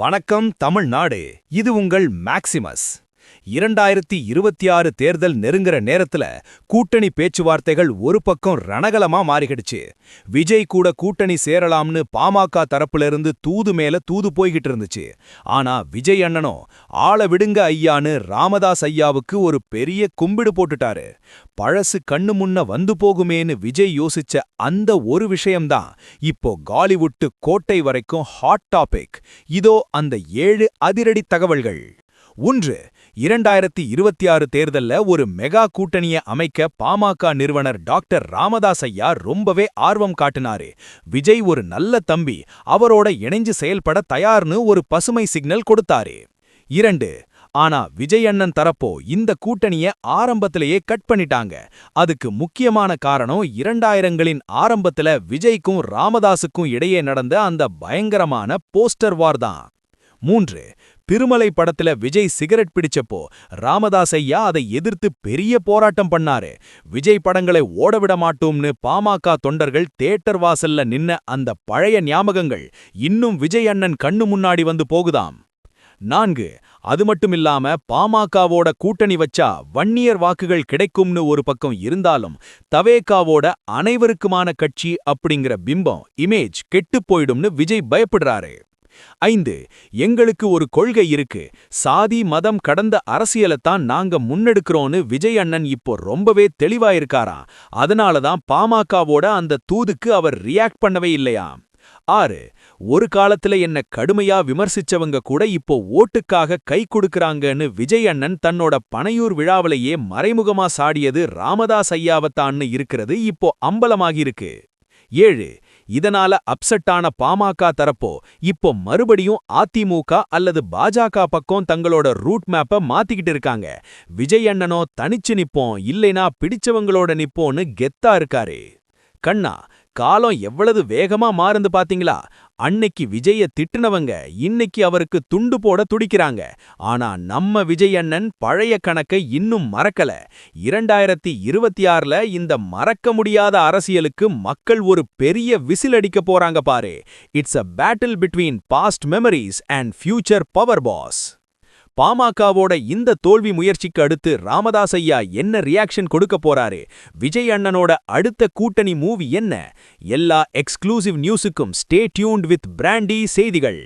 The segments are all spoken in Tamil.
வணக்கம் தமிழ்நாடு. இது உங்கள் மேக்சிமஸ். 2026 தேர்தல் நெருங்குற நேரத்துல கூட்டணி பேச்சுவார்த்தைகள் ஒரு பக்கம் ரணகலமா மாறிக்கிடுச்சு. விஜய் கூட கூட்டணி சேரலாம்னு பாமக தரப்புல இருந்து தூது மேல தூது போய்கிட்டு இருந்துச்சு. ஆனா விஜய் அண்ணனோ ஆள விடுங்க ஐயான்னு ராமதாஸ் ஐயாவுக்கு ஒரு பெரிய கும்பிடு போட்டுட்டாரு. பழசு கண்ணு முன்ன வந்து போகுமேன்னு விஜய் யோசிச்ச அந்த ஒரு விஷயம்தான் இப்போ காலிவுட் கோட்டை வரைக்கும் ஹாட் டாபிக். இதோ அந்த 7 அதிரடி தகவல்கள். 1. 2026 தேர்தல்ல ஒரு மெகா கூட்டணியை அமைக்க பாமக நிறுவனர் டாக்டர் ராமதாஸ் ஐயா ரொம்பவே ஆர்வம் காட்டினாரு. விஜய் ஒரு நல்ல தம்பி, அவரோட இணைஞ்சு செயல்பட தயார்னு ஒரு பசுமை சிக்னல் கொடுத்தாரு. 2. ஆனா விஜய் அண்ணன் தரப்போ இந்த கூட்டணிய ஆரம்பத்திலேயே கட் பண்ணிட்டாங்க. அதுக்கு முக்கியமான காரணம் 2000களின் ஆரம்பத்துல விஜய்க்கும் ராமதாஸுக்கும் இடையே நடந்த அந்த பயங்கரமான போஸ்டர் வார் தான். 3. திருமலை படத்துல விஜய் சிகரெட் பிடிச்சப்போ ராமதாஸ் ஐயா அதை எதிர்த்து பெரிய போராட்டம் பண்ணாரு. விஜய் படங்களை ஓடவிட மாட்டோம்னு பாமக தொண்டர்கள் தியேட்டர் வாசல்ல நின்ன அந்த பழைய ஞாபகங்கள் இன்னும் விஜய் அண்ணன் கண்ணு முன்னாடி வந்து போகுதாம். 4. அது மட்டுமில்லாம பாமகவோட கூட்டணி வச்சா வன்னியர் வாக்குகள் கிடைக்கும்னு ஒரு பக்கம் இருந்தாலும் தவேகாவோட அனைவருக்குமான கட்சி அப்படிங்கிற பிம்பம் இமேஜ் கெட்டுப் போயிடும்னு விஜய் பயப்படுறாரு. 5. எங்களுக்கு ஒரு கொள்கை இருக்கு, சாதி மதம் கடந்த அரசியலைத்தான் நாங்க முன்னெடுக்கிறோன்னு விஜய் அண்ணன் இப்போ ரொம்பவே தெளிவாயிருக்காராம். அதனாலதான் பாமகவோட அந்த தூதுக்கு அவர் ரியாக்ட் பண்ணவே இல்லையாம். 6. ஒரு காலத்துல என்ன கடுமையா விமர்சிச்சவங்க கூட இப்போ ஓட்டுக்காக கை கொடுக்கறாங்கன்னு விஜய் அண்ணன் தன்னோட பனையூர் விழாவிலேயே மறைமுகமா சாடியது ராமதாஸ் ஐயாவத்தான்னு இருக்கிறது இப்போ அம்பலமாகியிருக்கு. 7. இதனால அப்செட்டான பாமக தரப்போ இப்போ மறுபடியும் அதிமுக அல்லது பாஜக பக்கம் தங்களோட ரூட் மேப்பை மாத்திக்கிட்டு இருக்காங்க. விஜய் அண்ணனோ தனிச்சு நிப்போம், இல்லைனா பிடிச்சவங்களோட நிப்போன்னு கெத்தா இருக்காரு. கண்ணா, காலம் எவ்வளவு வேகமா மாறுந்து பாத்தீங்களா? அன்னைக்கு விஜய திட்டுனவங்க இன்னைக்கு அவருக்கு துண்டு போட துடிக்கிறாங்க. ஆனா நம்ம விஜய் அண்ணன் பழைய கணக்கை இன்னும் மறக்கல. 2026ல இந்த மறக்க முடியாத அரசியலுக்கு மக்கள் ஒரு பெரிய விசில் அடிக்க போறாங்க பாரு. It's a battle between past memories and future power boss. பாமகவோட இந்த தோல்வி முயற்சிக்கு அடுத்து ராமதாஸ் ஐயா என்ன ரியாக்ஷன் கொடுக்க போறாரு? விஜய் அண்ணனோட அடுத்த கூட்டணி மூவி என்ன? எல்லா எக்ஸ்க்ளூசிவ் நியூஸுக்கும் ஸ்டே டியூன்ட் வித் பிராண்டி செய்திகள்.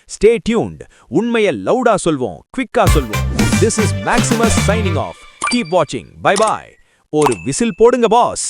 Stay tuned. உண்மையை லவுடா சொல்வோம், குவிக்கா சொல்வோம். This is Maximus signing off. Keep watching. Bye bye. ஒரு விசில் போடுங்க பாஸ்.